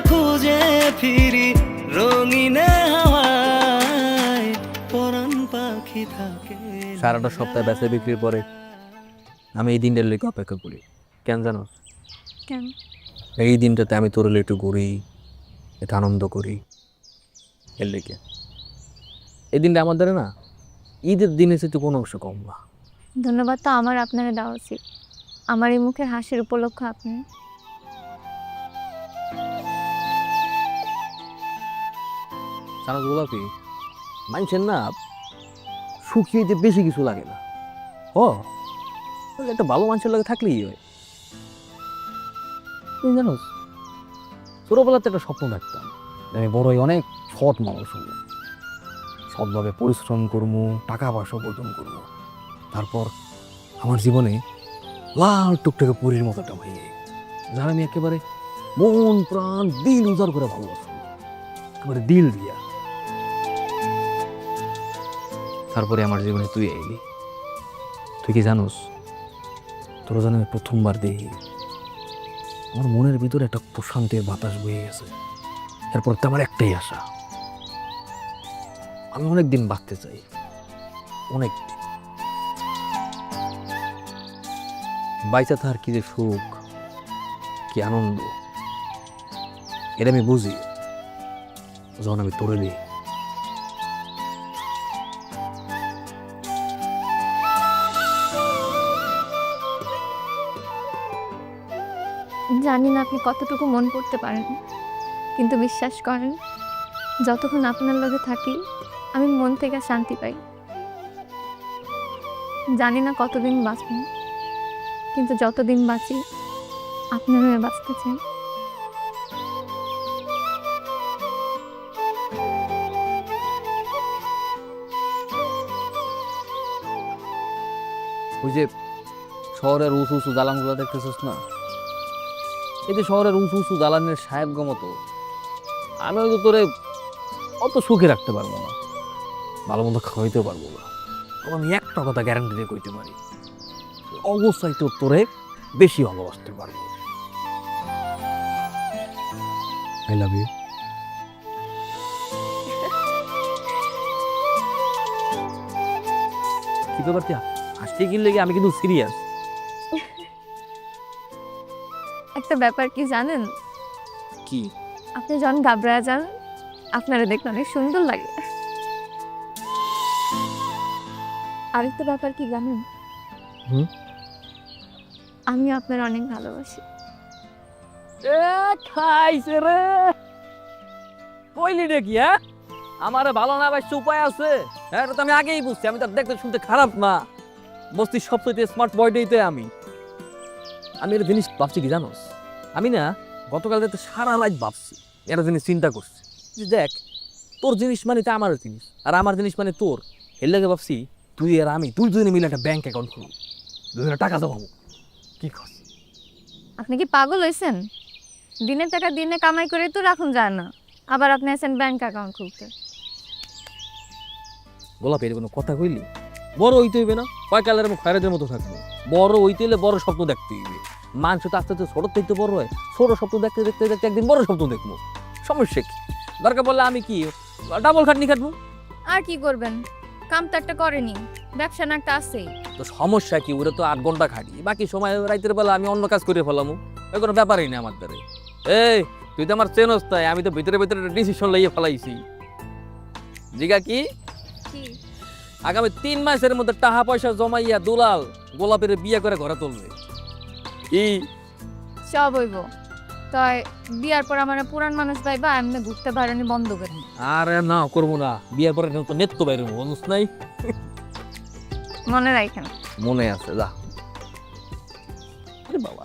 খুঁজে ফিরি রঙিনে হাওয়ায় পরাণ পাখি থাকে। সারাটা সপ্তাহ বেচা বিক্রির পরে আমি এই দিনটার লেগে অপেক্ষা করি। কেন জানো? কেন? এই দিনটাতে আমি তোর একটু ঘুরি, একটু আনন্দ করি, এর লেগে। এই দিনটা আমার দ্বারা না ঈদের দিনে একটু কোনো অংশ কম না। ধন্যবাদ তো আমার আপনারা দেওয়া উচিত। আমার এই মুখের হাসির উপলক্ষ আপনি। সারা গোলাপি মানুষের না সুখী হইতে বেশি কিছু লাগে না। ও একটা ভালো মানুষের লাগে থাকলেই হয়। তুই জানোস ছোটবেলাতে একটা স্বপ্ন দেখতাম, আমি বড় হয়ে অনেক সৎ মানুষ হবো, সৎভাবে পরিশ্রম করবো, টাকা পয়সা উপার্জন করবো। তারপর আমার জীবনে লাল টুকটাকে পুরীর মতো একটা হয়ে যার আমি একেবারে মন প্রাণ দিল উজাড় করে ভালোবাসবো, একেবারে দিল দিয়া। তারপরে আমার জীবনে তুই এলি। তুই কি জানোস তোর জানো আমি প্রথমবার দেখি আমার মনের ভিতরে একটা প্রশান্তির বাতাস বয়ে গেছে। এরপর তো আমার একটাই আশা, আমি অনেকদিন বাঁচতে চাই, অনেক বাইচা থাকার কি যে সুখ, কি আনন্দ, এটা আমি বুঝি যখন আমি তোরে দিই। জানি না আপনি কতটুকু মন করতে পারেন, কিন্তু বিশ্বাস করেন যতক্ষণ আপনার লগে থাকি আমি মন থেকে শান্তি পাই। জানি না কতদিন বাঁচব, কিন্তু যতদিন বাঁচি আপনার হয়ে বাঁচতে চাই। ওই যে শহরের উঁচু উঁচু দালানগুলো দেখতেছিস না, এই যে শহরের উঁচু উঁচু দালানের সাহেব মতো আমি হয়তো তোরে অত সুখে রাখতে পারবো না, ভালো মতো খাওয়াইতেও পারবো না। তবে আমি একটা কথা গ্যারান্টি দিয়ে কইতে পারি, অবস্থায় তো তোরে বেশি ভালোবাসতে পারবো। I love you. কি ব্যাপার তুই হাসতে গেলে আমি কিন্তু সিরিয়াস। একটা ব্যাপার কি জানেন? কি? আপনি যখন ঘাবড়ায় যান আপনারা দেখতে অনেক সুন্দর লাগে। আরেকটা ব্যাপার কি জানেন? হুম? আমি আপনার অনেক ভালোবাসি। খাইছে রে, কইলি নাকি? হ্যাঁ, আমারে ভালো না বাসছে উপায় আছে? হ্যাঁ, এটা তো আমি আগেই বুঝছি। আমি তো দেখতে শুনতে খারাপ না, বস্তির সবচেয়ে স্মার্ট বয়টাই তো আমি। আমি একটা জিনিস ভাবছি কি জানোস, আমি না গতকাল রাতে সারা রাত ভাবছি, একটা জিনিস চিন্তা করছি যে দেখ তোর জিনিস মানে তো আমার জিনিস, আর আমার জিনিস মানে তোর। এর লাগে ভাবছি তুই আর আমি তুই দুজনে মিলে একটা ব্যাংক অ্যাকাউন্ট খুলব, দুজনে টাকা জমাবো। কি কর? আপনি কি পাগল হয়েছেন? দিনের টাকা দিনে কামাই করে তো রাখুন যায় না, আবার আপনি আছেন ব্যাংক অ্যাকাউন্ট খুলতে। গোলাপ এর কোনো কথা কইলি? বড় হইতে হইবে না, কয় কালের খয়রাদের মতো থাকবো। বড় হইতে হইলে বড় স্বপ্ন দেখতে হইবে। মানুষ তো আস্তে আস্তে ছোট থেকে বড় হয়, ছোট স্বপ্ন দেখতে দেখতে দেখতে একদিন বড় স্বপ্ন দেখবো। সমস্যা কি? দরকার বললে আমি কি ডাবল খাটনি খাটবো? আর কি করবেন, কাম তো একটা করেনি, ব্যবসা না একটা আছেই। তো সমস্যা কি? ওরা তো 8 ঘন্টা খাটি, বাকি সময় রাতের বেলা আমি অন্য কাজ করে ফেলামু, ওই কোনো ব্যাপারই না আমার দ্বারা। এই তুই তো আমার চেনস, তাই আমি তো ভিতরে ভিতরে ডিসিশন লইয়ে ফেলাইছি। জিগা কি আগামী 3 মাসের মধ্যে টাকা পয়সা জমাইয়া দুলাল গোলাপের বিয়ে করে ঘরে তুলবে। কি সব হইব, তাই বিয়ার পর আমার পুরান মানুষ ভাইবা এমনি ঘুরতে বাইরানি বন্ধ করে। আরে না করবো না, বিয়ের পরে তো নেট তো বাইরে মানুষ নাই। মনে রাখেন। মনে আছে, যা। আরে বাবা